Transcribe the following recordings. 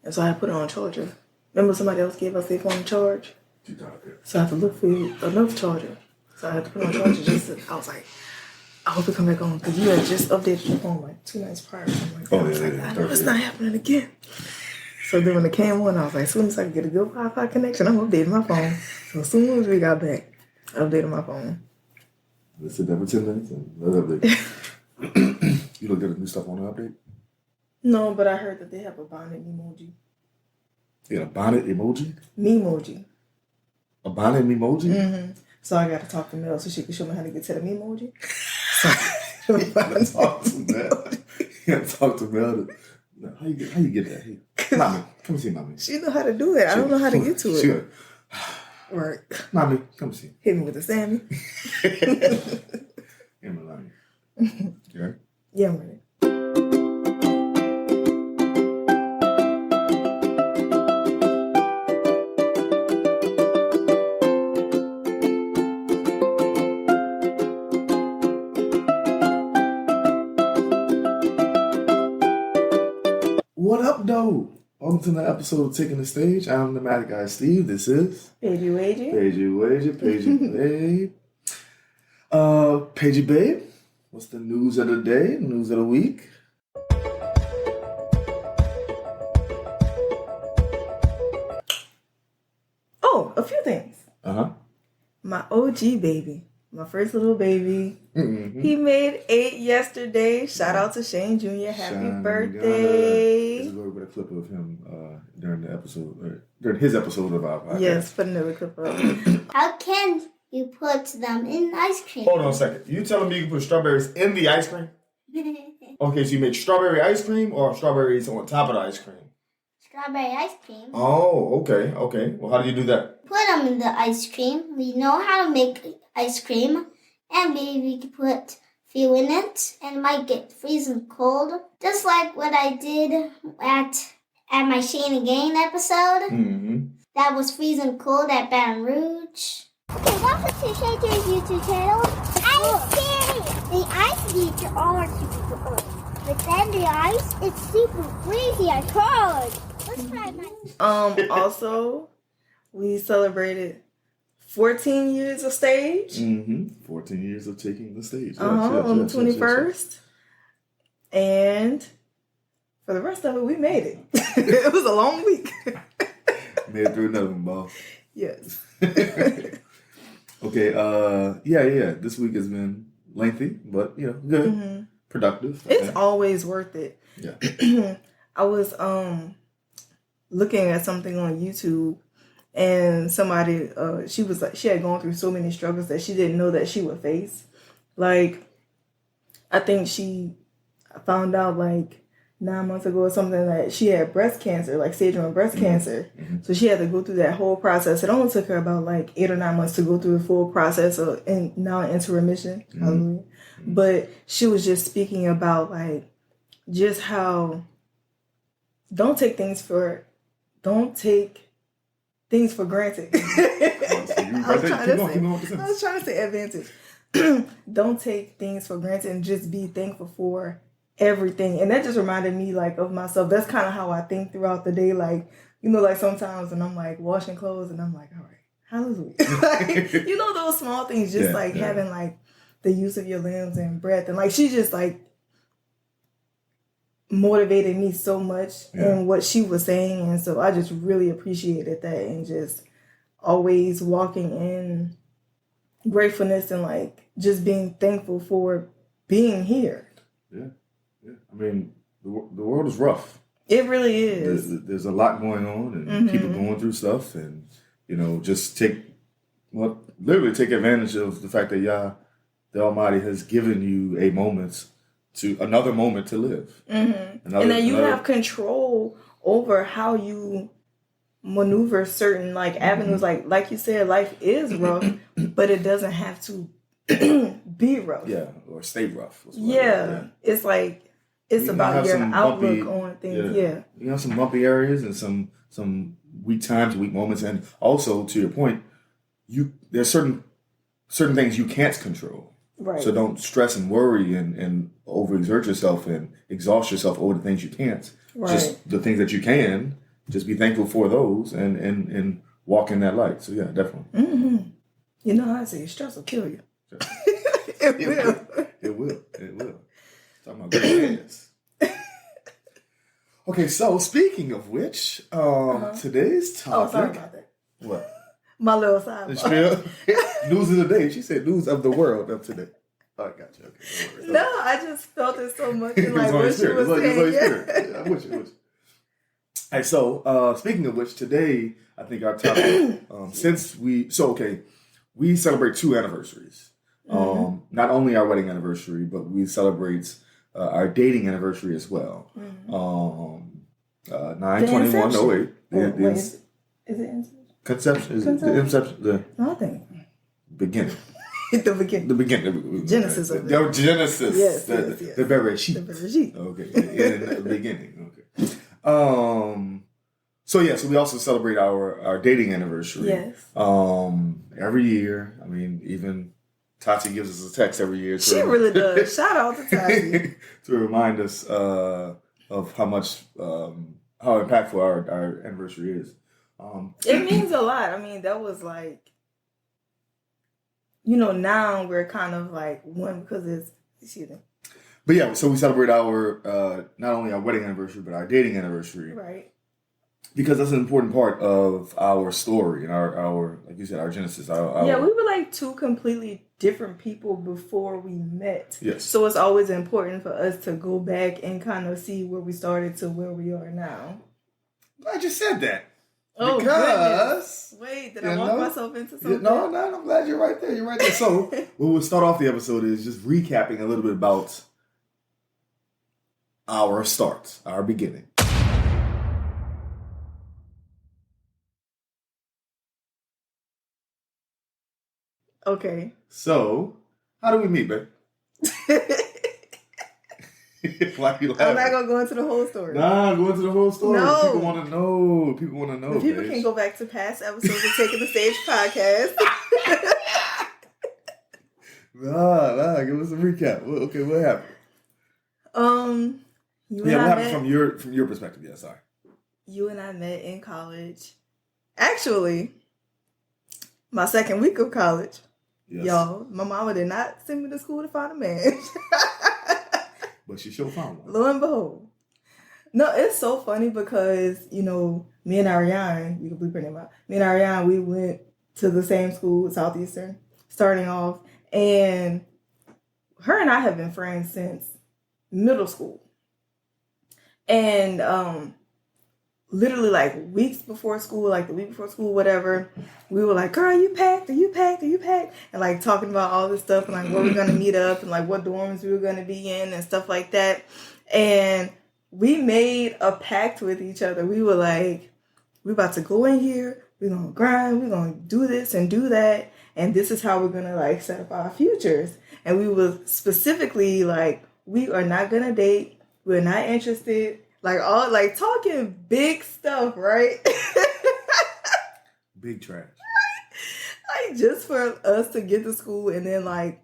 And so I had to put it on charger. Remember somebody else gave us their phone charge? So I had to look for another charger. So I had to put it on charger I was like, I hope it come back on because you had just updated your phone like 2 nights prior. I know it's not happening again. So then when it came on, I was like, as soon as I could get a good Wi-Fi connection, I'm updating my phone. So as soon as we got back, I updated my phone. Let's sit there for 10 minutes and let's update. You looked at the new stuff on the update? No, but I heard that they have a bonnet emoji. You got a bonnet emoji? Memoji. A bonnet emoji? Mm-hmm. So I got to talk to Mel so she can show me how to get to the memoji. So you gotta talk to Mel. You gotta talk to Mel. How you get that? Hey, mommy, come see mommy. She know how to do it. I don't know how to get to it. Sure. Right. Mommy, come see. Hit me with the Sammy. Yeah, mommy. You ready? Yeah, I'm ready. What up, though? Welcome to the episode of Taking the Stage. I'm the Mad Guy Steve. This is Paigey Wagey. Paigey Babe. Paigey Babe, what's the news of the day, news of the week? Oh, a few things. Uh-huh. My OG baby. My first little baby. Mm-hmm. He made 8 yesterday. Shout out to Shane Jr. Happy birthday. This is a little bit of clip of him during the episode, during his episode of our podcast. Yes, put another clip up. How can you put them in ice cream? Hold on a second. You telling me you can put strawberries in the ice cream? Okay, so you made strawberry ice cream or strawberries on top of the ice cream? Strawberry ice cream. Oh, okay. Well, how do you do that? Put them in the ice cream. We know how to make ice cream. And maybe we could put few in it. And it might get freezing cold. Just like what I did at my Shane and Gain episode. Mm-hmm. That was freezing cold at Baton Rouge. Okay, welcome to Shaker's YouTube channel. Ice cream! The ice beats are super cold. But then the ice, it's super freezing and cold. Let's try my... Also, we celebrated 14 years of Staige. Mm-hmm. 14 years of taking the stage. On the 21st. And for the rest of it, we made it. It was a long week. Made it through another one, boss. Yes. Okay, yeah. This week has been lengthy, but, good. Mm-hmm. Productive. It's always worth it. Yeah. I was looking at something on YouTube, and somebody she had gone through so many struggles that she didn't know that she would face. Like, I think she found out like 9 months ago or something that she had breast cancer, like stage 1 breast cancer. Mm-hmm. So she had to go through that whole process. It only took her about like 8 or 9 months to go through the full process and now into remission. Mm-hmm. But she was just speaking about like just how don't take things for granted. I was trying to say advantage. Don't take things for granted and just be thankful for everything. And that just reminded me like of myself. That's kind of how I think throughout the day. Like, like sometimes when I'm like washing clothes and I'm like, all right, hallelujah. Like, those small things, just having like the use of your limbs and breath. And like, she just like motivated me so much in what she was saying. And so I just really appreciated that and just always walking in gratefulness and like just being thankful for being here. Yeah. I mean, the world is rough. It really is. There's a lot going on and people going through stuff and, just literally take advantage of the fact that the Almighty has given you another moment to live. Mm-hmm. And then you have control over how you maneuver certain like avenues. Like you said, life is rough, but it doesn't have to be rough. Yeah, or stay rough. It's like it's about your outlook on things. Yeah. You have some bumpy areas and some weak times, weak moments, and also to your point, there's certain things you can't control. Right. So don't stress and worry and overexert yourself and exhaust yourself over the things you can't. Right. Just the things that you can, just be thankful for those and walk in that light. So yeah, definitely. Mm-hmm. You know how I say stress will kill you. It will. It will. It will. Talking about good ass. Okay, so speaking of which, today's topic. Oh, sorry about that. What? My little side. News of the day. She said news of the world of today. Oh, I got you. Okay. No, I just felt it so much. It Like what she was saying. Yeah, I'm with you. All right, so speaking of which, today I think our topic, we celebrate 2 anniversaries. Not only our wedding anniversary, but we celebrate our dating anniversary as well. 9/21/08. Is it inception? Conception? Is it the inception? No, I think Beginning. the beginning. The beginning. Genesis of it. The Genesis. Yes, The very sheet. The Bereshit. Okay. In the beginning. Okay. So we also celebrate our dating anniversary. Yes. Every year. I mean, even Tati gives us a text every year. She really does. Shout out to Tati. To remind us of how much how impactful our anniversary is. It means a lot. I mean, that was like, now we're kind of like one because it's, excuse me. But yeah, so we celebrate our, not only our wedding anniversary, but our dating anniversary. Right. Because that's an important part of our story and our like you said, our genesis. Yeah, we were like 2 completely different people before we met. Yes. So it's always important for us to go back and kind of see where we started to where we are now. I just said that. Oh, because goodness. Wait, did I walk myself into something? No, I'm glad you're right there. You're right there. So what we'll start off the episode is just recapping a little bit about our start, our beginning. Okay. So, how do we meet, babe? Why you laughing? I'm not gonna go into the whole story. Nah, go into the whole story. No. People want to know. The people can go back to past episodes of Taking the Stage podcast. Nah. Give us a recap. Okay, what happened? What happened from your perspective? Yeah, sorry. You and I met in college. Actually, my second week of college. Yes. Y'all, my mama did not send me to school to find a man. But she sure found one. Lo and behold. No, it's so funny because, me and Ariane, you can bleep her name out. Me and Ariane, we went to the same school, Southeastern, starting off. And her and I have been friends since middle school. And literally like weeks before school, like the week before school, whatever, we were like, girl, you packed? Are you packed? And like talking about all this stuff and like where we're going to meet up and like what dorms we were going to be in and stuff like that. And we made a pact with each other. We were like, we're about to go in here. We're going to grind. We're going to do this and do that. And this is how we're going to like set up our futures. And we were specifically like, we are not going to date. We're not interested. Like all like talking big stuff, right? Big trash. Like just for us to get to school and then like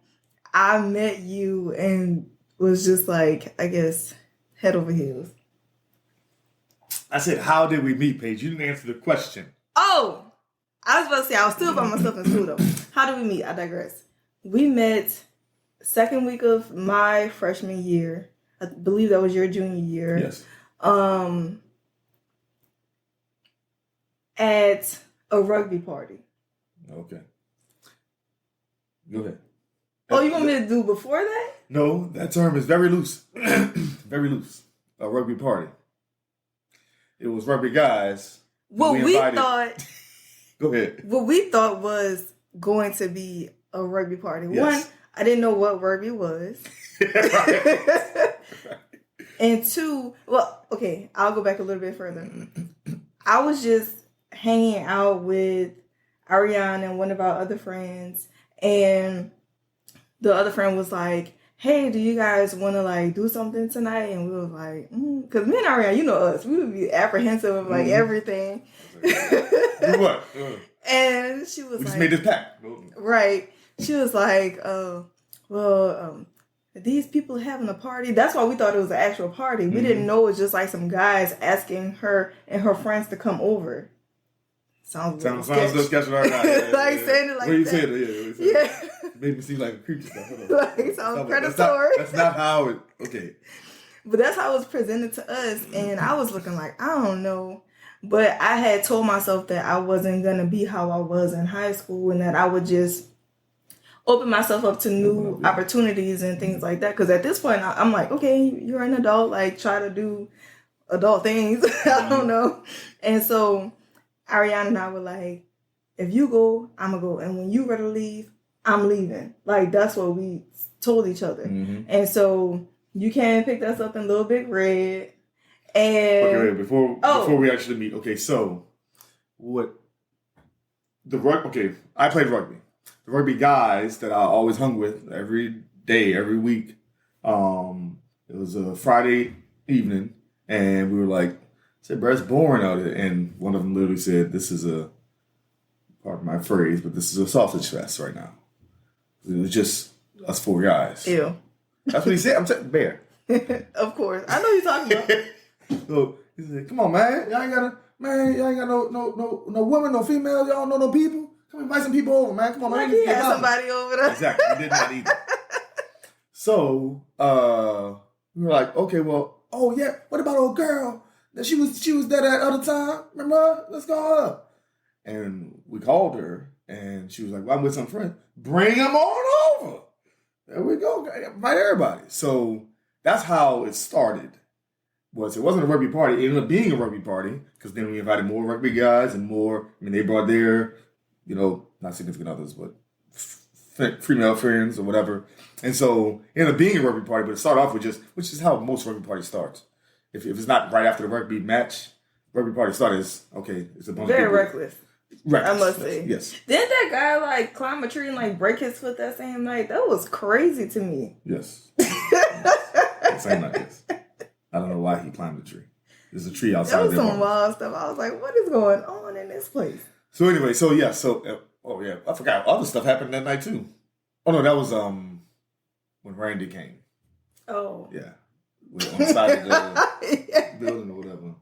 I met you and was just like, I guess, head over heels. I said, how did we meet, Paige? You didn't answer the question. Oh, I was about to say I was still by myself in school though. How did we meet? I digress. We met second week of my freshman year. I believe that was your junior year. Yes. At a rugby party. Okay. Go ahead. Oh, you want me to do before that? No, that term is very loose. Very loose. A rugby party. It was rugby guys. What we thought. Go ahead. What we thought was going to be a rugby party. Yes. One, I didn't know what rugby was. Right. And 2, well, okay, I'll go back a little bit further. I was just hanging out with Ariane and one of our other friends, and the other friend was like, hey, do you guys want to like do something tonight? And we were like, because me and Ariane, you know us, we would be apprehensive of like everything. Do what? And she was we like, just made this pact. Right. She was like, these people having a party. That's why we thought it was an actual party. We didn't know it was just like some guys asking her and her friends to come over. Sounds good sketch right now. Like saying it like when you that. said it, yeah. Made me seem like a creepy stuff. Like sounds predatory. That's not how it. Okay. But that's how it was presented to us, and I was looking like, I don't know. But I had told myself that I wasn't gonna be how I was in high school, and that I would just open myself up to new opportunities and things like that. Because at this point, I'm like, okay, you're an adult. Like, try to do adult things. I don't know. And so Ariana and I were like, if you go, I'm gonna go, and when you ready to leave, I'm leaving. Like, that's what we told each other. Mm-hmm. And so you can pick us up in Little Big Red. And okay, wait, before we actually meet. Okay, so what the rugby? Okay, I played rugby. The rugby guys that I always hung with every day, every week. It was a Friday evening, and we were like, I said, bro, it's boring out here. And one of them literally said, this is a, pardon my phrase, but this is a sausage fest right now. It was just us four guys. Ew. That's what he said. I'm saying, Bear. Of course. I know you're talking about. So he said, come on, man. Y'all ain't got no women, no females. Y'all don't know no people. Come invite some people over, man. Come on, man. Like he had somebody over there. Exactly. We did not either. So we were like, okay, well, oh yeah, what about old girl? She was there that other time. Remember her? Let's call her. And we called her, and she was like, well, I'm with some friends. Bring them on over. There we go. Invite everybody. So that's how it started. It wasn't a rugby party. It ended up being a rugby party because then we invited more rugby guys and more. I mean, they brought their, not significant others, but female friends or whatever. And so it ended up being a rugby party, but it started off with which is how most rugby parties start. If it's not right after the rugby match, rugby party starts okay. It's a bunch of people. Very reckless. Reckless. I must say. Yes. Didn't that guy like climb a tree and break his foot that same night? That was crazy to me. Yes. The same night. Yes. I don't know why he climbed the tree. There's a tree outside. That was some wild stuff. I was like, what is going on in this place? So anyway, I forgot other stuff happened that night too. Oh no, that was when Randy came. Oh. Yeah. On the side of the building or whatever.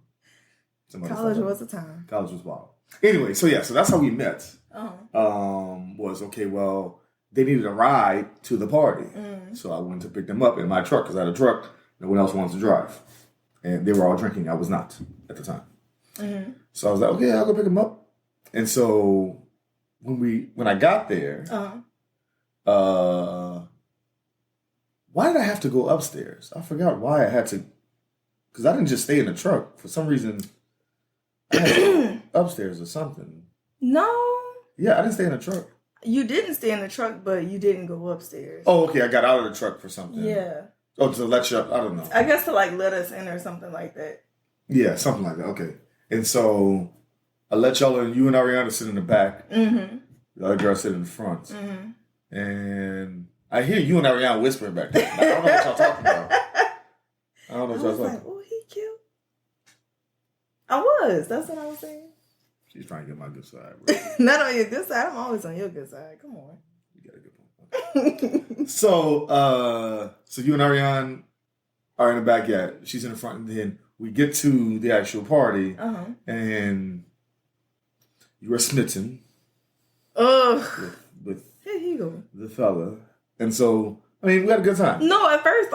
College was the time. College was wild. Anyway, so that's how we met. Uh-huh. Was okay, well, they needed a ride to the party. Mm. So I went to pick them up in my truck because I had a truck. No one else wanted to drive. And they were all drinking. I was not at the time. Mm-hmm. So I was like, okay, I'll go pick them up. And so when I got there, why did I have to go upstairs? I forgot why I had to, because I didn't just stay in the truck. For some reason, I had to go upstairs or something. No. Yeah, I didn't stay in the truck. You didn't stay in the truck, but you didn't go upstairs. Oh, okay. I got out of the truck for something. Yeah. Oh, to let you up. I don't know. I guess to let us in or something like that. Yeah, something like that. Okay. And so I let y'all in. You and Ariana sit in the back. Mm-hmm. The other girl sit in the front. Mm-hmm. And I hear you and Ariana whispering back there. I don't know what y'all talking about. I don't know what y'all talking about. Oh, he cute. I was. That's what I was saying. She's trying to get my good side. Right? Not on your good side. I'm always on your good side. Come on. You got a good point. Okay. So you and Ariane are in the back. Yeah, she's in the front, and then we get to the actual party, and you are smitten. Ugh. With here he go. The fella, and so I mean, we had a good time. No, at first,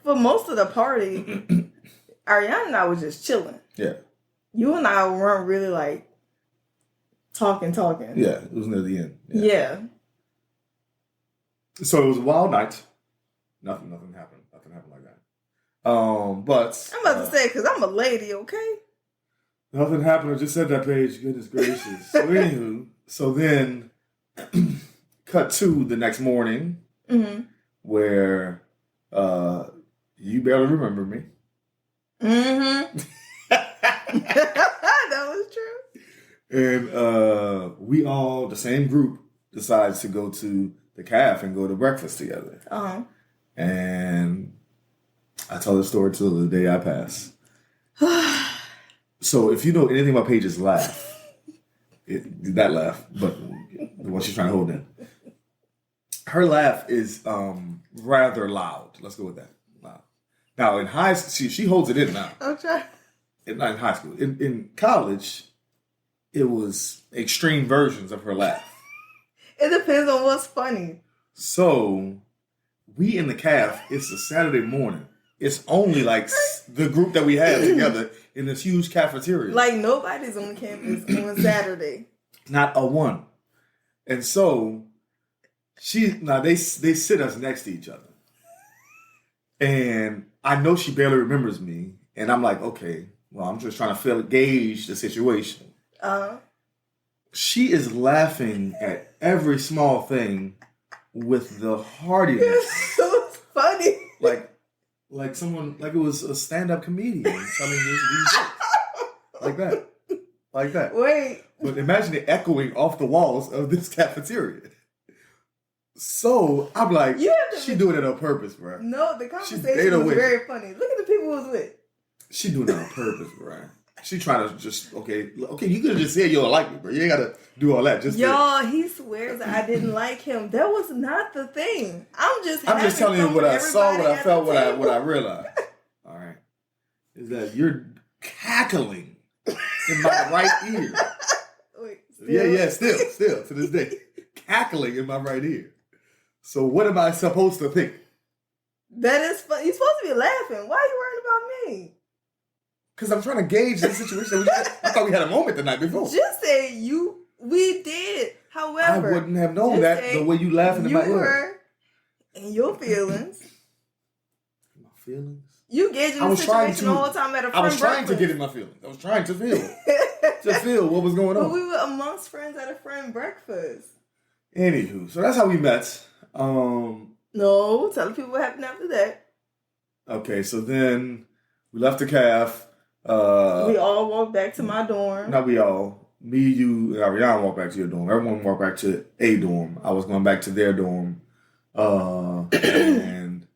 for most of the party, Ariane and I was just chilling. Yeah. You and I weren't really talking. Yeah, it was near the end. Yeah. So it was a wild night. Nothing happened. Nothing happened like that. But I'm about to say, because I'm a lady, okay? Nothing happened. I just said that, Paige. Goodness gracious. So anywho, so then cut to the next morning, where you barely remember me. Mm-hmm. That was true. And we all, the same group, decides to go to the calf and go to breakfast together. Uh-huh. And I tell the story till the day I pass. So if you know anything about Paige's laugh, that laugh, but the one she's trying to hold in. her laugh is rather loud. Let's go with that. Loud. Now in high school, she holds it in now. Okay. Not in high school. In college, it was extreme versions of her laugh. It depends on what's funny. So we in the calf. It's a Saturday morning. It's only like the group that we had together in this huge cafeteria. Like nobody's on campus on Saturday. Not a one. And so they sit us next to each other. And I know she barely remembers me. And I'm like, okay, well, I'm just trying to gauge the situation. She is laughing at every small thing with the heartiness. It's so funny. Like someone, like it was a stand-up comedian telling these jokes. Like that. Wait. But imagine it echoing off the walls of this cafeteria. So I'm like, she doing it on purpose, bro. No, the conversation was very funny. Look at the people who was with. She doing it on purpose, bro. She trying to just, okay, you could have just said you don't like me, bro. You ain't got to do all that. Y'all, he swears I didn't like him. That was not the thing. I'm just telling you what I saw, what I felt, what I realized. All right. Is that you're cackling in my right ear. Wait, still? Still, to this day. Cackling in my right ear. So what am I supposed to think? That is fun. You're supposed to be laughing. Why are you worrying about me? Because I'm trying to gauge the situation. I thought we had a moment the night before. Just say we did. However, I wouldn't have known that the way you laughing in my ear. You were in your feelings. My feelings? You gauging the situation the whole time at a friend I was trying breakfast. to get in my feelings. I was trying to feel what was going on. But we were amongst friends at a friend breakfast. Anywho, so that's how we met. No, tell the people what happened after that. Okay, so then we left the calf. We all walked back to my dorm. Not we all. Me, you, and Ariane walked back to your dorm. Everyone walked back to a dorm. I was going back to their dorm. And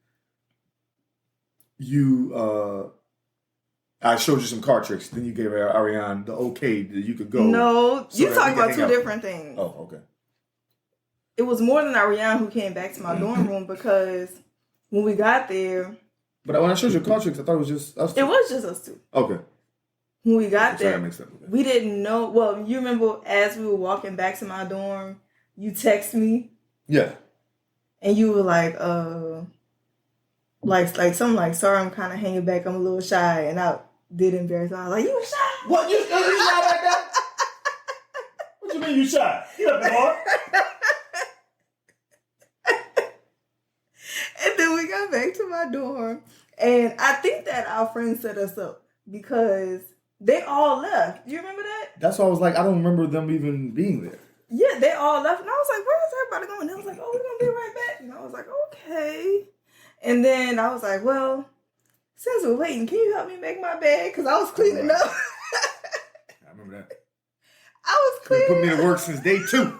you, I showed you some card tricks. Then you gave Ariane the okay that you could go. No, you're talking about two different things. Oh, okay. It was more than Ariane who came back to my dorm room because when we got there. But when I showed you card tricks, I thought it was just us two. It was just us two. Okay. When we got there, we didn't know. Well, you remember as we were walking back to my dorm, you text me. Yeah. And you were like something like, sorry, I'm kind of hanging back. I'm a little shy. And I did embarrass. I was like, you were shy? What? You shy like that? What you mean you shy? You up hard. And then we got back to my dorm. And I think that our friends set us up because they all left. You remember that? That's why I was like, I don't remember them even being there. Yeah, they all left. And I was like, where is everybody going? And they was like, oh, we're going to be right back. And I was like, okay. And then I was like, well, since we're waiting, can you help me make my bed? Because I was cleaning up. I remember that. I was cleaning up. Put me to work since day 2.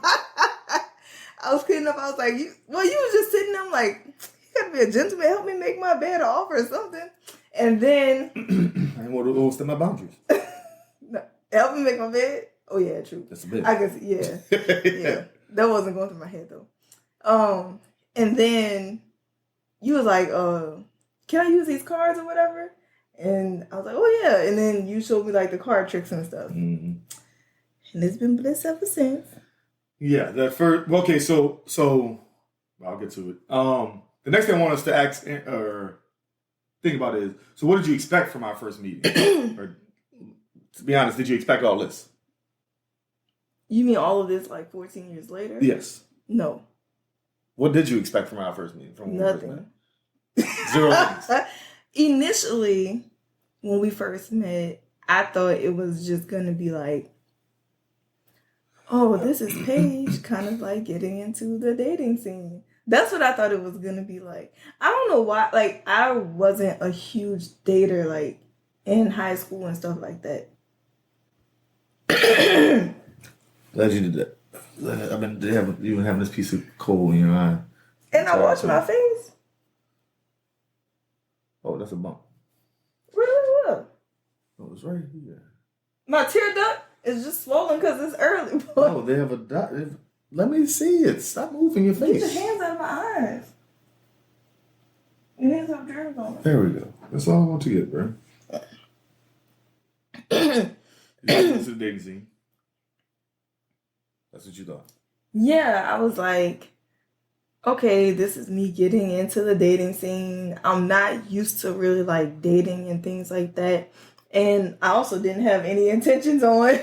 I was cleaning up. I was like, you was just sitting there. I'm like, you got to be a gentleman. Help me make my bed or offer or something. And then. I didn't want to overstep my boundaries. No, help me make my bed? Oh, yeah, true. That's a bit. I guess, yeah. Yeah. That wasn't going through my head, though. And then you was like, can I use these cards or whatever? And I was like, oh, yeah. And then you showed me, like, the card tricks and stuff. Mm-hmm. And it's been bliss ever since. Yeah, that first. Okay, so I'll get to it. The next thing I want us to ask or think about is, so what did you expect from our first meeting? Or to be honest, did you expect all this? You mean all of this like 14 years later? Yes. No. What did you expect from our first meeting? Nothing. 0 things. Initially, when we first met, I thought it was just going to be like, oh, this is Paige, kind of like getting into the dating scene. That's what I thought it was going to be like. I don't know why. Like, I wasn't a huge dater, like, in high school and stuff like that. Glad you did that. I've been even having this piece of coal in your eye. And I washed my face. Oh, that's a bump. Really? What? Oh, it's right here. My tear duct is just swollen because it's early. Oh, they have a dot. Let me see it. Stop moving your Get your face. hands out of my eyes. Your hands have germs on them. There we go. That's all I want to get, bro. This is the dating scene. That's what you thought. Yeah, I was like, okay, this is me getting into the dating scene. I'm not used to really like dating and things like that. And I also didn't have any intentions on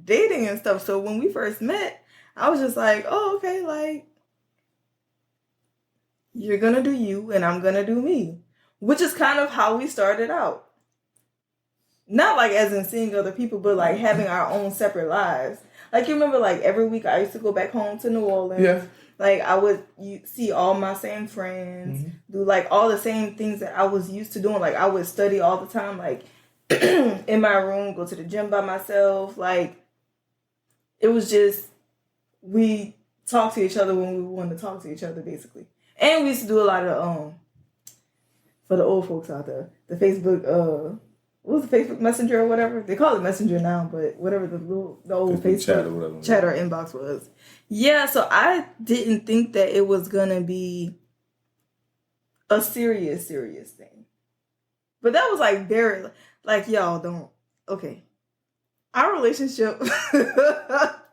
dating and stuff. So when we first met, I was just like, oh, okay, like, you're gonna do you and I'm gonna do me. Which is kind of how we started out. Not like as in seeing other people, but like having our own separate lives. Like you remember, like every week I used to go back home to New Orleans. Yeah. Like I would see all my same friends, do like all the same things that I was used to doing. Like I would study all the time, like in my room, go to the gym by myself. Like it was just we talked to each other when we wanted to talk to each other, basically. And we used to do a lot of for the old folks out there, the Facebook what was the Facebook Messenger or whatever? They call it Messenger now, but whatever the old Facebook chat or inbox was. Yeah, so I didn't think that it was gonna be a serious thing. But that was like very like y'all don't okay. Our relationship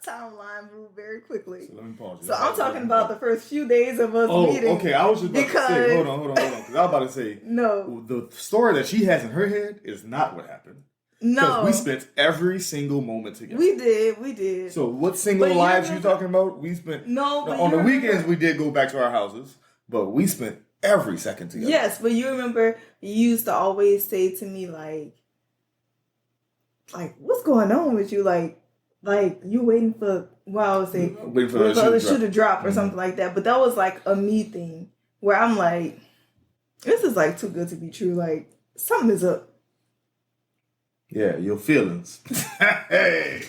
timeline moved very quickly. So let me pause you. So I'm talking about the first few days of us meeting. Okay. I was just about to say, hold on. Because I was about to say, no, the story that she has in her head is not what happened. No, we spent every single moment together. We did. So what single lives you talking about? We spent on the weekends. We did go back to our houses, but we spent every second together. Yes, but you remember you used to always say to me like what's going on with you? Like you waiting for I would say waiting for the other shoe to drop or something like that. But that was like a me thing where I'm like, this is like too good to be true. Like something is up. Yeah, your feelings. Hey.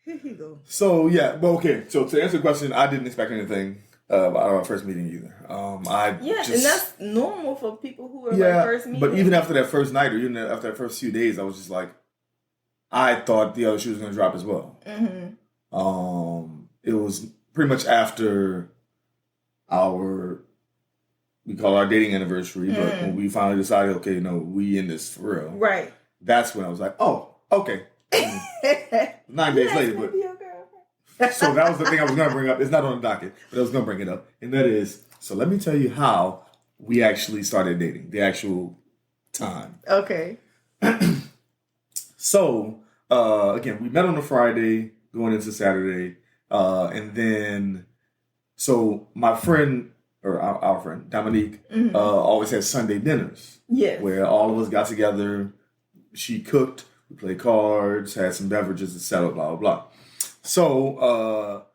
Here you go. So yeah, but okay. So to answer the question, I didn't expect anything out of our first meeting either. And that's normal for people who are like first meeting. But even after that first night, or even after that first few days, I was just like, I thought the other shoe was going to drop as well. Mm-hmm. It was pretty much after we call our dating anniversary, but when we finally decided, okay, no, we in this for real. Right. That's when I was like, oh, okay. 9 days later, but. So that was the thing I was going to bring up. It's not on the docket, but I was going to bring it up. And that is, so let me tell you how we actually started dating, the actual time. Okay. So, again, we met on a Friday going into Saturday. And then, so my friend, or our friend, Dominique, always had Sunday dinners. Yes. Where all of us got together. She cooked, we played cards, had some beverages, etc., blah, blah, blah. So,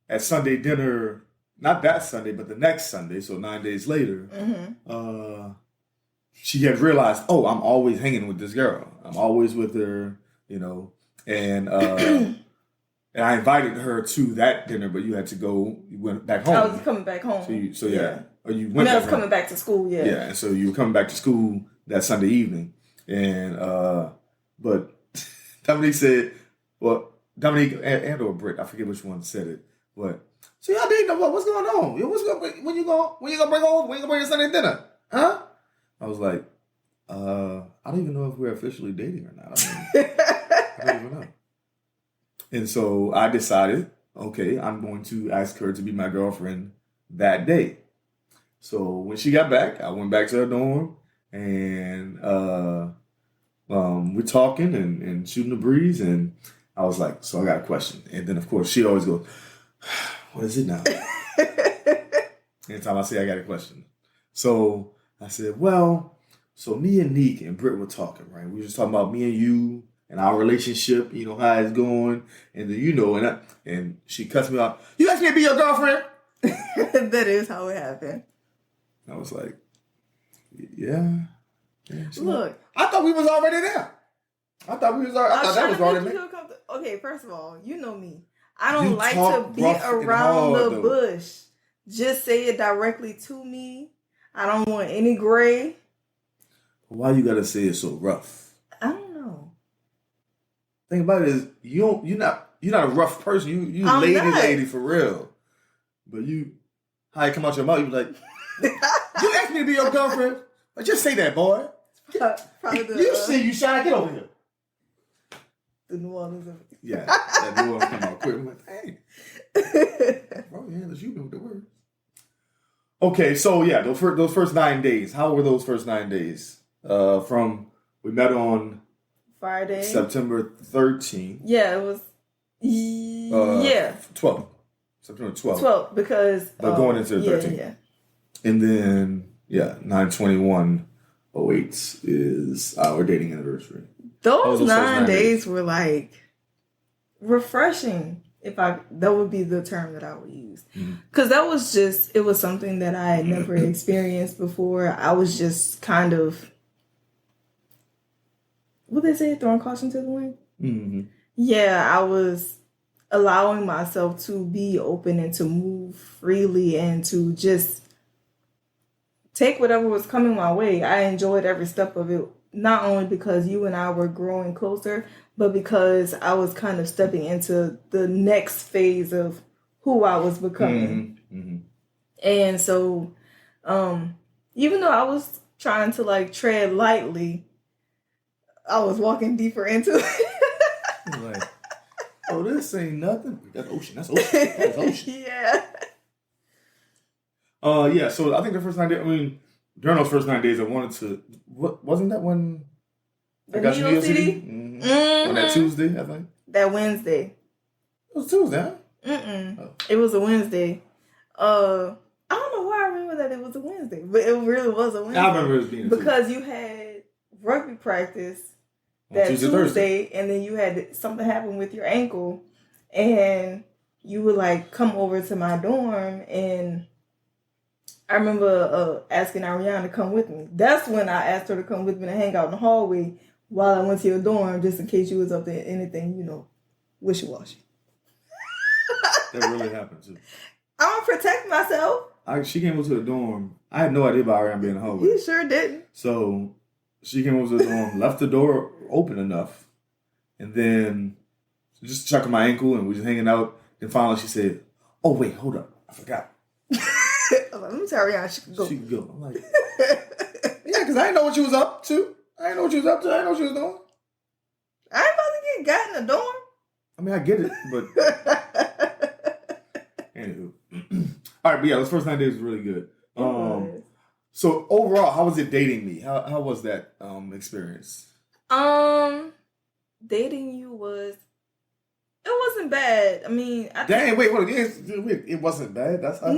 at Sunday dinner, not that Sunday, but the next Sunday, so 9 days later, she had realized, oh, I'm always hanging with this girl. I'm always with her, and I invited her to that dinner, but you had to go, you went back home. I was coming back home. So yeah. Or you went I was coming back to school, yeah. Yeah, and so you were coming back to school that Sunday evening. And, but Dominique said, well, Dominique and or Britt, I forget which one said it, but so y'all dating? What's going on? When you gonna bring home? When you gonna bring your Sunday dinner? Huh? I was like, I don't even know if we're officially dating or not. I don't even know. And so I decided, okay, I'm going to ask her to be my girlfriend that day. So when she got back, I went back to her dorm and we're talking and shooting the breeze, and I was like, so I got a question. And then, of course, she always goes, what is it now? Anytime I say I got a question. So I said, well, so me and Neek and Britt were talking, right? We were just talking about me and you and our relationship, how it's going. And then, and she cuts me off. You asked me to be your girlfriend? That is how it happened. I was like, yeah. Look. I thought we was already there. I thought that was already there. Okay, first of all, you know me. I don't like to beat around the bush. Just say it directly to me. I don't want any gray. Why you gotta say it so rough? I don't know. Thing about it is you not a rough person. You I'm lady not. for real. But how you come out your mouth, you be like, you asked me to be your girlfriend. But just say that, boy. Probably the, You see, you shy. Get over here. The New Orleans. Yeah, that New Orleans come out quick. I'm like, hey. Bro, yeah, that's you know the words. Okay, so yeah, those first 9 days. How were those first 9 days? From we met on Friday, September 13th. Yeah, it was. Yeah, 12th. September 12th. 12 because But going into the 13th. Yeah. And then 9/21/08 is our dating anniversary. Those first 9 days days were like refreshing. That would be the term that I would use. Because it was something that I had never experienced before. I was just kind of, what they say, throwing caution to the wind? Mm-hmm. Yeah, I was allowing myself to be open and to move freely and to just take whatever was coming my way. I enjoyed every step of it, not only because you and I were growing closer, but because I was kind of stepping into the next phase of who I was becoming. Mm-hmm. And so, even though I was trying to like tread lightly, I was walking deeper into it. Like, oh, this ain't nothing. That's ocean. That's ocean. Yeah. Yeah, so I think the first 9 days, during those first 9 days, I wanted to, wasn't that when I got you New York City? Mm-hmm. On that Tuesday, I think? That Wednesday. It was Tuesday, huh? Oh. It was a Wednesday. I don't know why I remember that it was a Wednesday, but it really was a Wednesday. I remember it being because you had rugby practice that Tuesday, and then you had something happen with your ankle, and you would like come over to my dorm, and I remember asking Ariana to come with me. That's when I asked her to come with me to hang out in the hallway while I went to your dorm, just in case you was up there anything, wishy-washy. That really happened too. I'm gonna protect myself. She came over to the dorm. I had no idea about Ariana being in the hallway. You sure didn't. So she came over to the dorm, left the door open enough, and then just checking my ankle, and we just hanging out. Then finally she said, "Oh wait, hold up, I forgot." I'm like, let me tell Ariana she can go. She can go. I'm like, yeah, because I didn't know what she was up to. I didn't know what she was up to. I didn't know what she was doing. I ain't about to get got in the dorm. I mean, I get it, but anywho. All right, but yeah, those first 9 days was really good. So overall, how was it dating me? How was that experience? Dating you it wasn't bad. I mean, it wasn't bad. That's the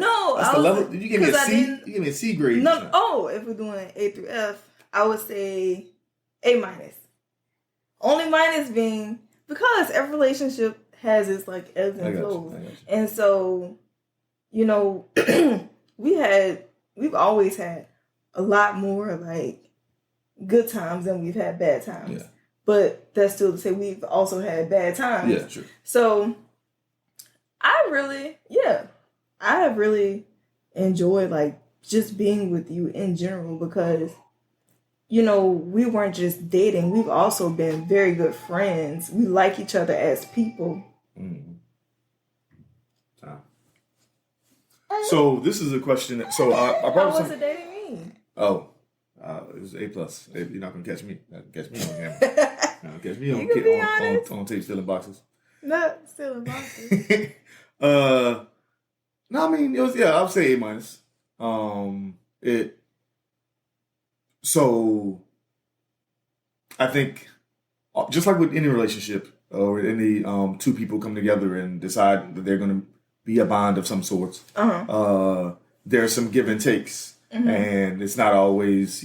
level. Did you give me a C? You give me a C grade. No. Oh, if we're doing A through F, I would say A minus. Only minus being because every relationship has its like ebbs and flows, and so we've always had a lot more like good times than we've had bad times. Yeah. But that's still to say we've also had bad times. Yeah, true. So I have really enjoyed like just being with you in general because, we weren't just dating. We've also been very good friends. We like each other as people. Mm-hmm. So this is a question that, I brought How was it dating me? Oh. It was A+. You're not gonna catch me. Catch me on camera. Catch me on tape stealing boxes. Not stealing boxes. No, I mean it was I would say A-. So I think just like with any relationship or any two people come together and decide that they're gonna be a bond of some sorts. There's some give and takes. Mm-hmm. And it's not always,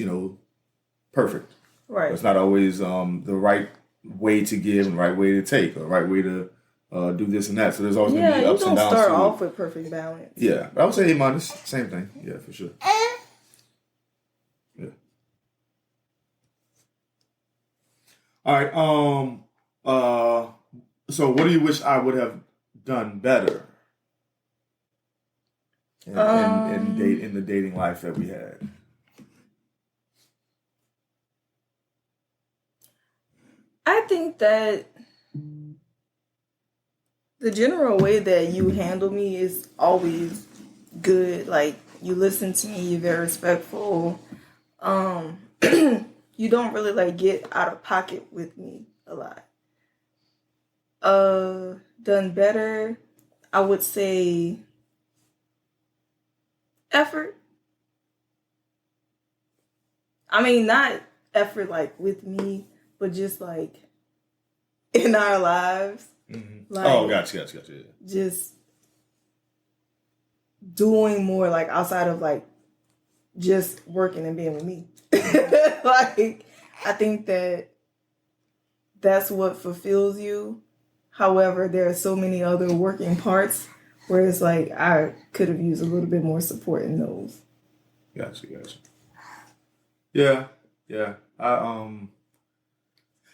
perfect. Right. It's not always the right way to give and the right way to take or the right way to do this and that. So there's always going to be ups and downs. You don't start off with perfect balance. Yeah. But I would say A-. Same thing. Yeah, for sure. Yeah. All right. So what do you wish I would have done better? In the dating life that we had? I think that The general way that you handle me is always good. Like, you listen to me, you're very respectful. You don't really like get out of pocket with me a lot. Done better, I would say effort. I mean, not effort like with me, but just like in our lives. Mm-hmm. Like, Gotcha. Yeah. Just doing more like outside of like just working and being with me. Like, I think that's what fulfills you. However, there are so many other working parts where it's like I could have used a little bit more support in those. Gotcha. Yeah.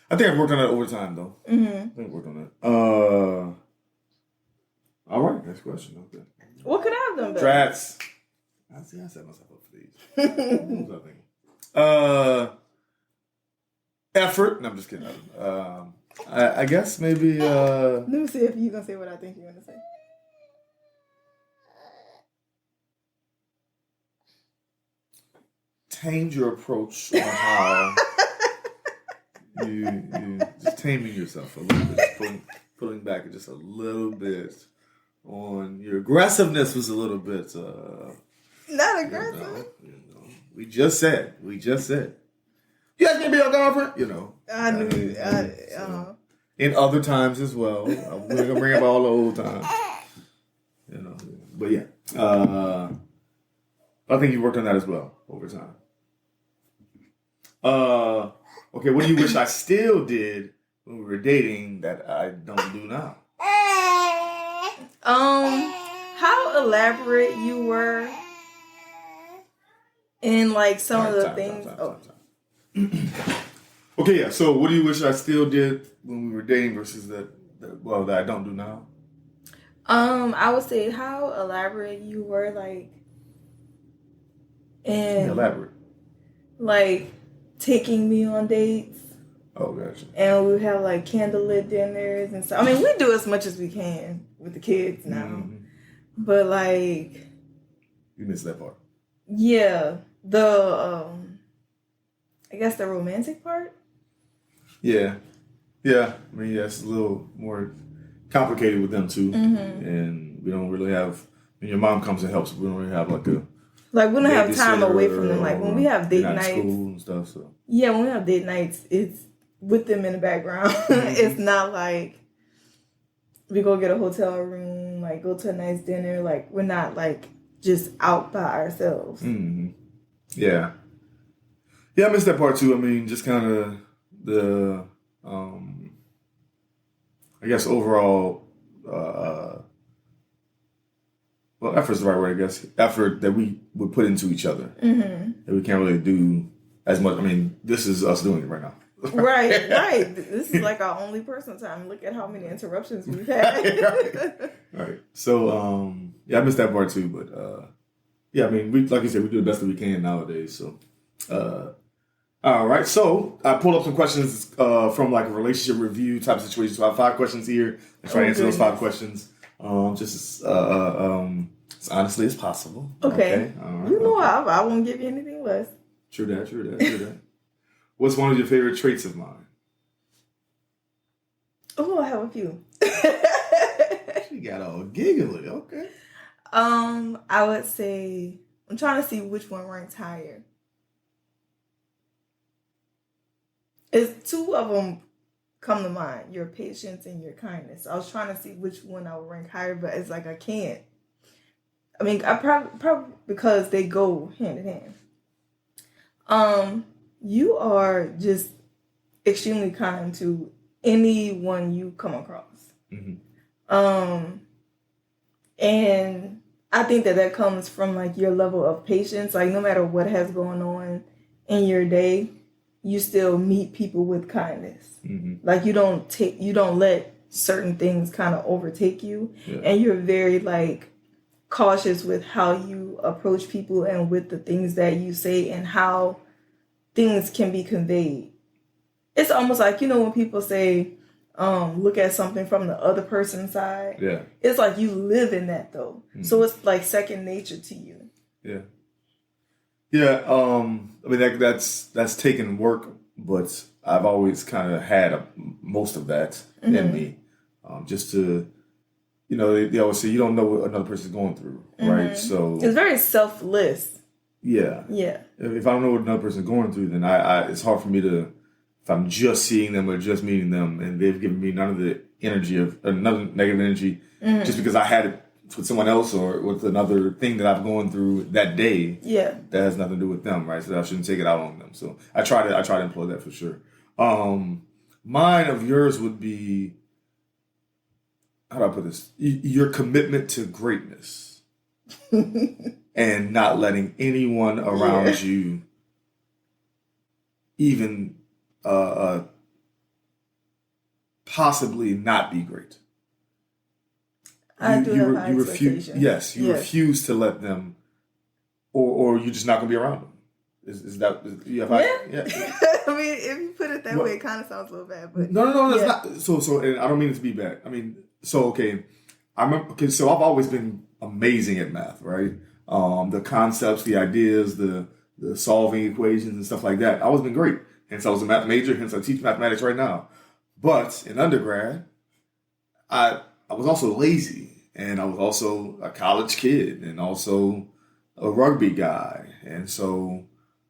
I think I've worked on that over time though. Mm-hmm. I think I've worked on that. All right, next question. Okay. What could I have done better? Drats. I set myself up for these. What was I thinking? Effort. No, I'm just kidding. I guess maybe. Let me see if you're gonna say what I think you're gonna say. Tamed your approach on how you just taming yourself a little bit, pulling back just a little bit on your aggressiveness was a little bit. Not aggressive. We just said. You guys can be your girlfriend. I knew. In other times as well. I'm gonna bring up all the old times. But yeah. I think you worked on that as well over time. Okay, what do you wish I still did when we were dating that I don't do now? How elaborate you were in like some of the things. Okay, yeah. So, what do you wish I still did when we were dating versus that I don't do now? I would say how elaborate you were, like, and elaborate, like taking me on dates. Oh, gotcha. And we would have like candlelit dinners and stuff. I mean, we do as much as we can with the kids now, but like, you missed that part. Yeah, I guess the romantic part. Yeah. I mean, it's a little more complicated with them too, and we don't really have. When your mom comes and helps, we don't really have like a. Like, we don't have time away from them. Like, when we have date nights, school and stuff. So yeah, when we have date nights, it's with them in the background. It's not like we go get a hotel room, like go to a nice dinner. Like, we're not like just out by ourselves. Yeah, I missed that part too. I mean, just kind of the, I guess overall, well, effort's the right word, I guess. Effort that we would put into each other. That we can't really do as much. I mean, this is us doing it right now. Right. This is like our only personal time. Look at how many interruptions we've had. Right. So, yeah, I missed that part too. But, yeah, I mean, like you said, we do the best that we can nowadays. So, all right. So, I pulled up some questions from like a relationship review type of situation. So, I have 5 questions here. Let's try to answer those 5 questions. Just as honestly as possible. Okay. All right. You know, I won't give you anything less. True that. What's one of your favorite traits of mine? Oh, I have a few. She got all giggly. Okay. I would say, I'm trying to see which one ranks higher. It's 2 of them come to mind: your patience and your kindness. I was trying to see which one I would rank higher, but it's like I can't. I mean, I probably because they go hand in hand. You are just extremely kind to anyone you come across. And I think that comes from like your level of patience. Like, no matter what has going on in your day, you still meet people with kindness. Like, you don't let certain things kind of overtake you. And you're very like cautious with how you approach people and with the things that you say and how things can be conveyed. It's almost like, when people say, look at something from the other person's side. Yeah. It's like you live in that though. So it's like second nature to you. Yeah. Yeah. I mean, that's taken work, but I've always kind of had most of that in me. Just to, they always say you don't know what another person's going through, right? So it's very selfless. Yeah. Yeah. If I don't know what another person's going through, then it's hard for me to, if I'm just seeing them or just meeting them and they've given me none of the energy of another negative energy just because I had it with someone else or with another thing that I've gone through that day. Yeah. That has nothing to do with them, right? So I shouldn't take it out on them. So I try to employ that for sure. Mine of yours would be, how do I put this? Your commitment to greatness. And not letting anyone around you even possibly not be great. I do have high expectations. Yes, you refuse to let them, or you're just not going to be around them. Is that? You have yeah. I mean, if you put it that way, it kind of sounds a little bad. But no, that's not. So, and I don't mean it to be bad. I mean, okay. I remember. Okay, so I've always been amazing at math, right? The concepts, the ideas, the solving equations and stuff like that. I've always been great. Hence, I was a math major. Hence, I teach mathematics right now. But in undergrad, I was also lazy, and I was also a college kid, and also a rugby guy, and so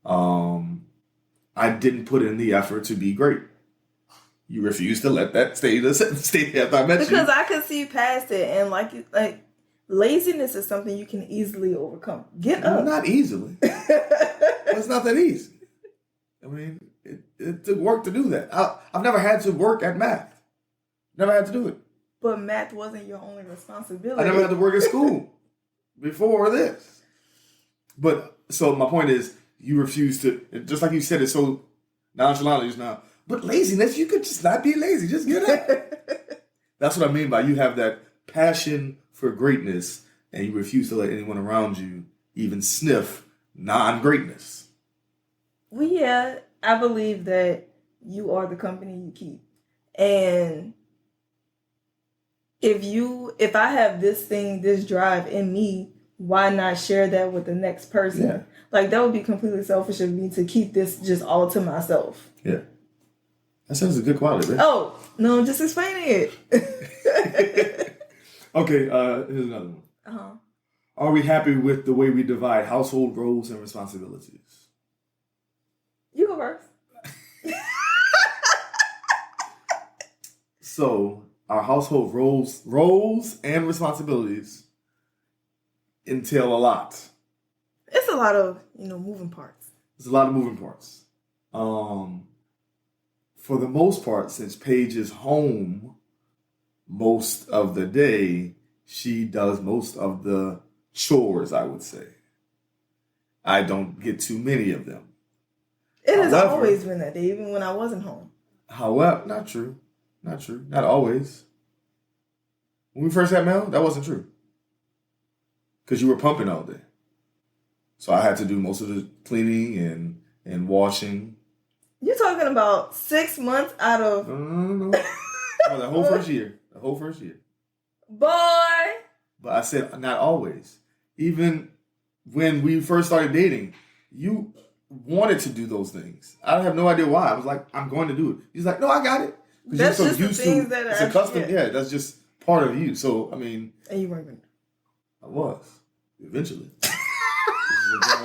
I didn't put in the effort to be great. You refused to let that stay after I met you. Because I could see past it, and like laziness is something you can easily overcome. Get up. Not easily. It's not that easy. I mean, it took work to do that. I've never had to work at math. Never had to do it. But math wasn't your only responsibility. I never had to work at school before this. But, so my point is, you refuse to, just like you said it so nonchalantly just now, but laziness, you could just not be lazy. Just get up. That's what I mean by you have that passion for greatness and you refuse to let anyone around you even sniff non-greatness. Well, yeah, I believe that you are the company you keep. And if I have this drive in me, why not share that with the next person? Yeah. Like, that would be completely selfish of me to keep this just all to myself. Yeah. That sounds a good quality, right? Oh, no, just explaining it. Okay, here's another one. Uh-huh. Are we happy with the way we divide household roles and responsibilities? You go first. So, our household roles and responsibilities entail a lot. It's a lot of, moving parts. There's a lot of moving parts. For the most part, since Paige is home most of the day, she does most of the chores, I would say. I don't get too many of them. It has always been that day, even when I wasn't home. However, not true. Not always. When we first had Mel, that wasn't true. Because you were pumping all day. So I had to do most of the cleaning and washing. You're talking about 6 months out of... No. Oh, the whole first year. Boy! But I said not always. Even when we first started dating, you wanted to do those things. I have no idea why. I was like, I'm going to do it. He's like, no, I got it. That's just the things that it's a custom. Yeah, that's just part of you. So, I mean... And you weren't going to. I was. Eventually. This is a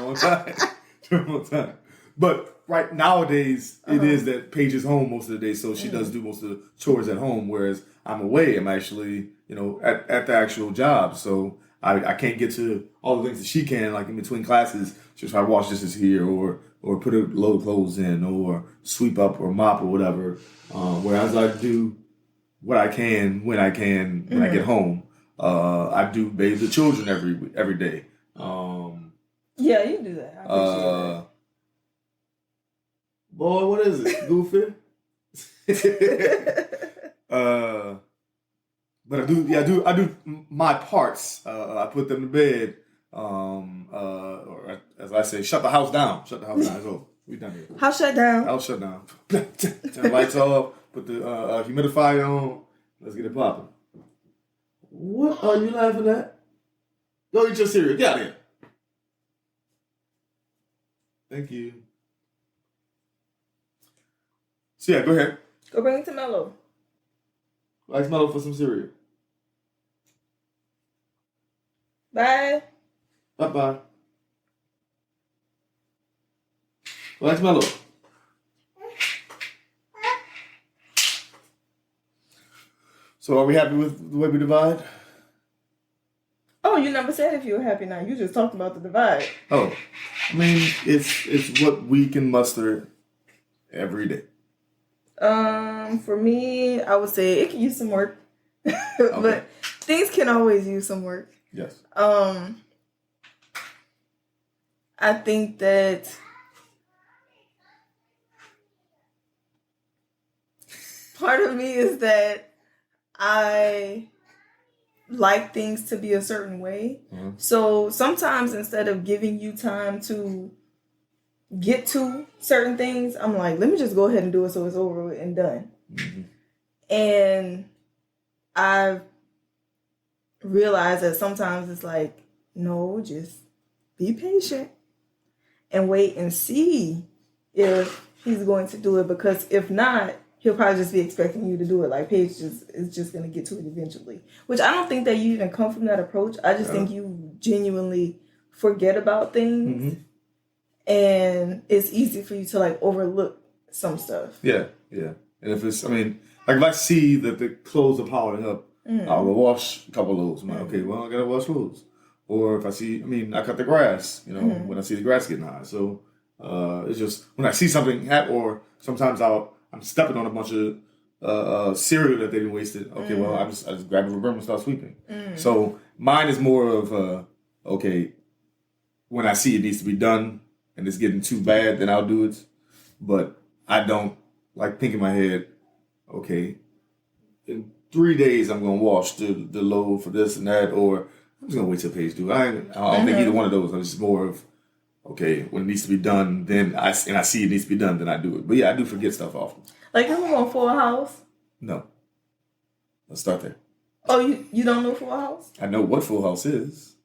long time. But right nowadays, it is that Paige is home most of the day, so she does do most of the chores at home, whereas I'm away. I'm actually, at the actual job. So I can't get to all the things that she can, like in between classes. She'll try to wash dishes here or put a load of clothes in or sweep up or mop or whatever. Whereas I do what I can when I get home. I do bathe the children every day. Yeah, you do that. I appreciate that. Boy, what is it? Goofy? But I do my parts. I put them to bed. Or as I say, shut the house down. So we done here. House shut down. House shut down. Turn the lights off. Put the humidifier on. Let's get it popping. What are you laughing at? Go eat your cereal. Get out of here. Thank you. So yeah, go ahead. Go bring it to Mello. Ask Mello for some cereal. Bye. Bye-bye. Well, ask Mello. So are we happy with the way we divide? Oh, you never said if you were happy now. You just talked about the divide. Oh, I mean, it's what we can muster every day. For me, I would say it can use some work. But things can always use some work. Yes. I think that part of me is that I like things to be a certain way. Mm-hmm. So sometimes instead of giving you time to get to certain things, I'm like, let me just go ahead and do it so it's over with and done. Mm-hmm. And I've realized that sometimes it's like, no, just be patient and wait and see if he's going to do it, because if not, he'll probably just be expecting you to do it. Like Paige is just going to get to it eventually, which I don't think that you even come from that approach. I just think you genuinely forget about things. Mm-hmm. And it's easy for you to like overlook some stuff. Yeah. And if it's, I mean, like if I see that the clothes are piling up, I'll go wash a couple of those. I'm like, okay, well, I gotta wash clothes. Or if I see, I mean, I cut the grass, when I see the grass getting high. So it's just when I see something happen, or sometimes I'm stepping on a bunch of cereal that they've wasted. Okay, well, I just grab a broom and start sweeping. So mine is more of okay, when I see it needs to be done and it's getting too bad, then I'll do it. But I don't like think in my head, okay, in 3 days I'm gonna wash the load for this and that, or I'm just gonna wait till Paige do it. I don't think either one of those. I'm just more of, okay, when it needs to be done, then I see it needs to be done, then I do it. But yeah, I do forget stuff often. Like you on Full House? No. Let's start there. Oh, you don't know Full House? I know what Full House is.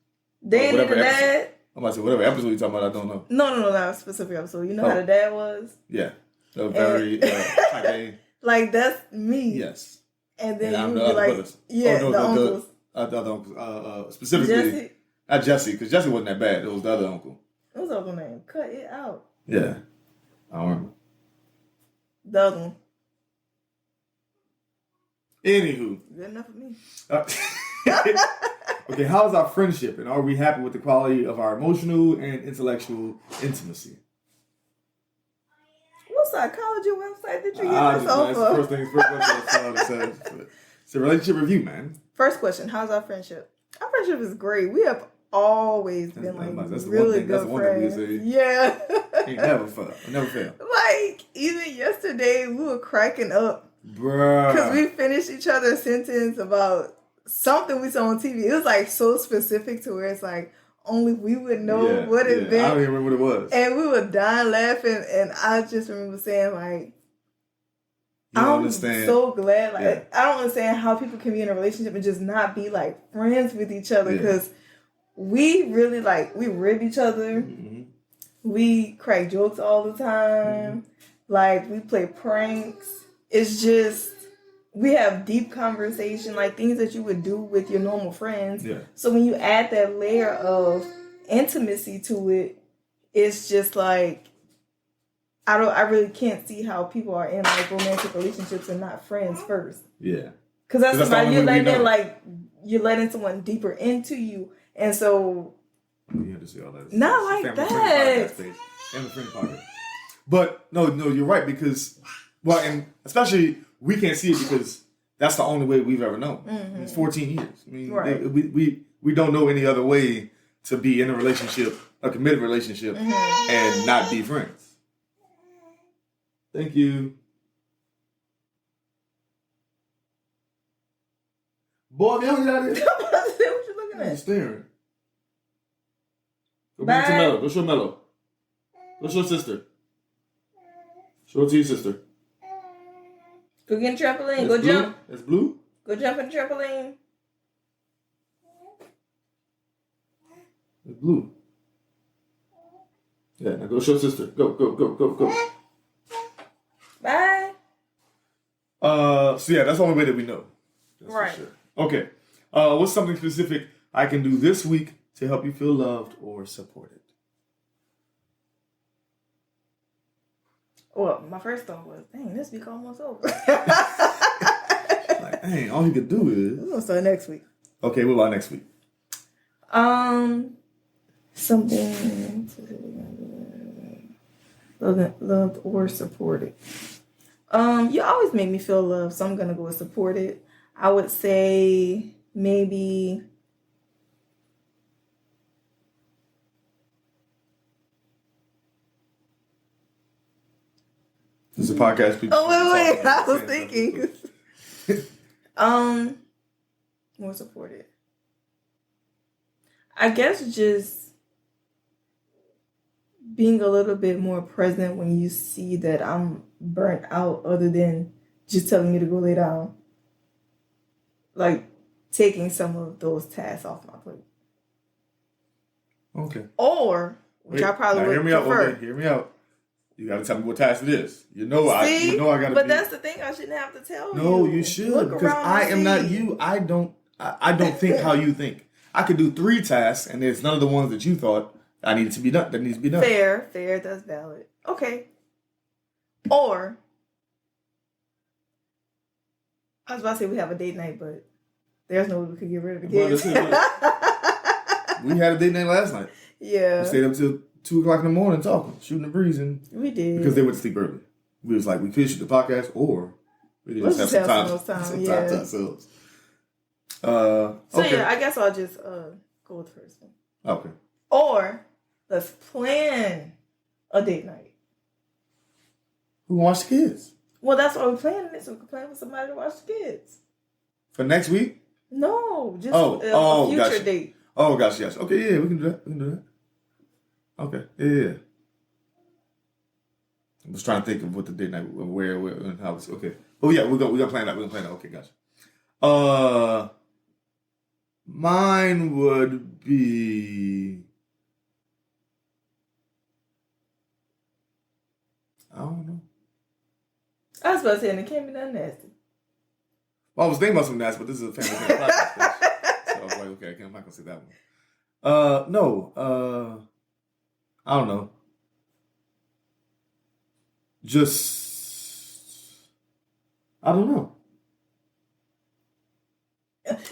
Danny the dad? I'm about to say, whatever episode you're talking about, I don't know. No, not a specific episode. You know how the dad was? Yeah. So very type A. Like, that's me. Yes. And then I'm you the be other like, brothers. yeah, the uncles. The other uncles. Specifically, Jesse? not Jesse, because Jesse wasn't that bad. It was the other uncle. What was the uncle name? Cut it out. Yeah. I don't remember. The other one. Anywho. Good enough for me. Okay, how's our friendship, and are we happy with the quality of our emotional and intellectual intimacy? What psychology website did you get That's this off the of? first thing I saw that says. It's a relationship review, man. First question, how's our friendship? Our friendship is great. We have always been really good friends. Yeah. Ain't never fail. Never fail. Like, even yesterday, we were cracking up. Bruh. Because we finished each other's sentence about something we saw on TV. It was like so specific to where it's like only we would know what it meant. I don't even remember what it was. And we were dying laughing, and I just remember saying like, I'm so glad. Like, I don't understand how people can be in a relationship and just not be like friends with each other, because we really we rib each other. Mm-hmm. We crack jokes all the time. Mm-hmm. Like, we play pranks. It's just, we have deep conversation, like things that you would do with your normal friends. Yeah. So when you add that layer of intimacy to it, it's just like, I really can't see how people are in like romantic relationships and not friends first. Yeah. Because that's somebody you're letting someone deeper into you, and so you have to say all that. Not like that. Family friend podcast. But no, you're right, because and especially we can't see it because that's the only way we've ever known. Mm-hmm. It's 14 years. I mean, right. we don't know any other way to be in a relationship, a committed relationship, and not be friends. Thank you. Boy, you don't get out of here. What you looking at? You're staring. Go back to Mello. Go show Mello. Go show sister. Show it to your sister. Go get a trampoline. That's Go blue? jump. That's blue? Go jump in the trampoline. It's blue. Yeah, now go show sister. Go. Bye. So yeah, that's the only way that we know. That's right. For sure. Okay. What's something specific I can do this week to help you feel loved or supported? Well, my first thought was, dang, this week almost over. Like, dang, all you could do is. We're gonna start next week. Okay, what about next week? Something loved or supported. You always make me feel loved, so I'm gonna go with supported. I would say maybe This is a podcast. People Oh wait, I was saying thinking. something. More supported. I guess just being a little bit more present when you see that I'm burnt out, other than just telling me to go lay down. Like taking some of those tasks off my plate. Okay. Or, which I probably now would hear me out. prefer. Okay, hear me out. You gotta tell me what task it is. You know I gotta. But that's the thing. I shouldn't have to tell you. No, you should, Look because around I and am not see. you. I don't think how you think. I could do 3 tasks, and there's none of the ones that you thought I needed to be done. That needs to be done. Fair. That's valid. Okay. Or I was about to say we have a date night, but there's no way we could get rid of the Well, kids. We had a date night last night. Yeah. We stayed up till 2 o'clock in the morning talking, shooting the breeze, and We did. because they went to sleep early. We was like, we could shoot the podcast, or we could just Let's have just some have time, some time, to ourselves. Okay. So yeah, I guess I'll just go with the first one. Okay. Or let's plan a date night. Who wants the kids Well, that's why we're planning it, so we can plan with somebody to watch the kids. for next week? No, just Oh, a future gotcha. date. Oh gosh, yes. Okay, yeah, we can do that. Okay, yeah. I was trying to think of what the date night, where, and how it's okay. Oh yeah, we're gonna plan that. Okay, gotcha. Mine would be, I don't know. I was about to say, and it can't be that nasty. Well, I was thinking about some nasty, but this is a family podcast. So I was like, okay, I'm not gonna say that one. No. I don't know. Just, I don't know.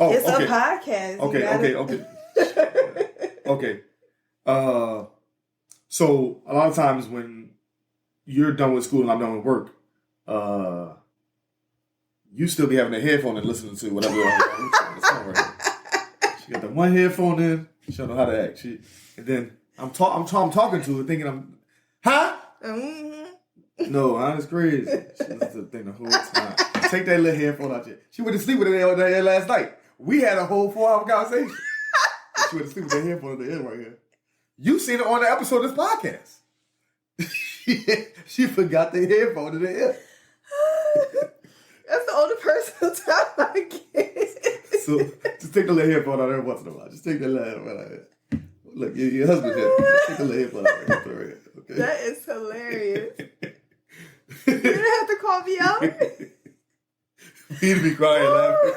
Oh, It's okay. a podcast. Okay. So a lot of times when you're done with school and I'm done with work, you still be having a headphone and listening to whatever. She got the one headphone in. She don't know how to act. And then I'm talking to her, thinking huh? Mm-hmm. No, it's crazy. She listens to the thing the whole time. Take that little headphone out here. She went to sleep with it there last night. We had a whole 4-hour conversation. She went to sleep with that headphone at the end right here. You seen it on the episode of this podcast. She forgot the headphone in the ear. That's the only personal time I get. So just take the little headphone out every once in a while. Just take that little headphone out here. Look, your husband here. Just take the little headphone out right here. Okay? That is hilarious. You didn't have to call me out. You need to be crying laughing.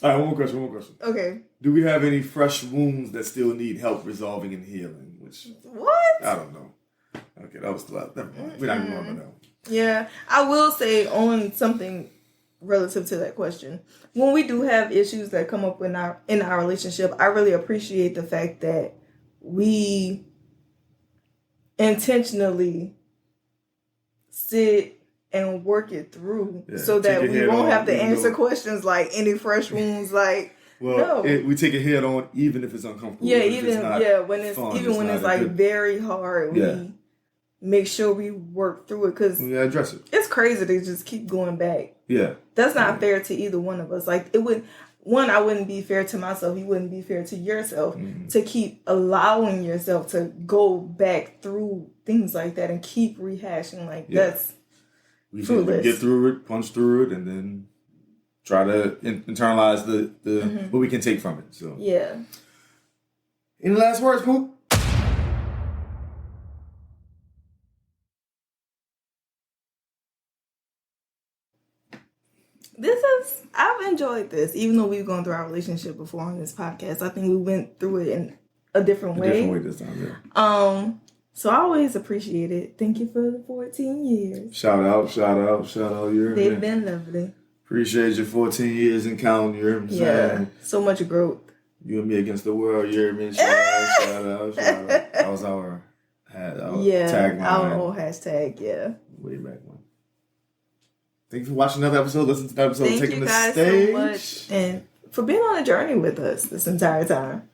All right, one more question. Okay. Do we have any fresh wounds that still need help resolving and healing? Which, What? I don't know. Okay, that was the last. Never mind. We're not even going to know. Yeah, I will say on something relative to that question. When we do have issues that come up in our relationship, I really appreciate the fact that we intentionally sit and work it through, so that we won't have to answer questions like any fresh wounds, like. Well, no. we take it head on, even if it's uncomfortable. Yeah, when it's like very hard, we make sure we work through it, because address it. It's crazy to just keep going back. Yeah, that's not fair to either one of us. Like, it would. One, I wouldn't be fair to myself. You wouldn't be fair to yourself, to keep allowing yourself to go back through things like that and keep rehashing. Like, that's We should get through it, punch through it, and then try to internalize the what we can take from it. So yeah. Any last words, Poop? I've enjoyed this, even though we've gone through our relationship before on this podcast. I think we went through it in a different way. Different way this time, yeah. So I always appreciate it. Thank you for the 14 years. Shout out. They've been lovely. Appreciate your 14 years and counting. You hear me saying? So much growth. You and me against the world. You hear me? Shout out. That was our tagline. Our old hashtag, yeah. Way back when. Thank you for watching another episode. Listen to the episode. Thank Taking you the guys stage. so much. And for being on a journey with us this entire time.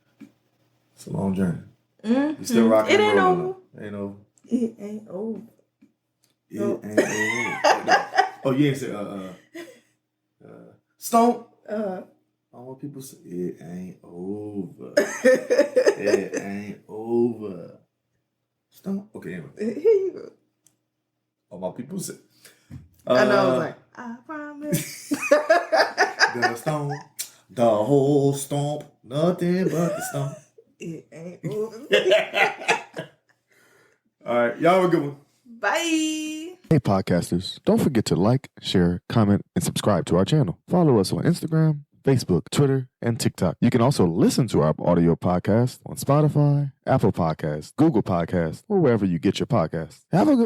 It's a long journey. Mm-hmm. You still rocking It and ain't rolling. over. Ain't over. It ain't over. Ain't over. Oh, you ain't say Stomp. All people say it ain't over. It ain't over. Stomp. Okay, anyway. Here you go. All my people say. I know. I was like, I promise. The stomp, the whole stomp, nothing but the stomp. It ain't over. All right, y'all have a good one. Bye. Hey, podcasters, don't forget to like, share, comment, and subscribe to our channel. Follow us on Instagram, Facebook, Twitter, and TikTok. You can also listen to our audio podcast on Spotify, Apple Podcasts, Google Podcasts, or wherever you get your podcasts. Have a good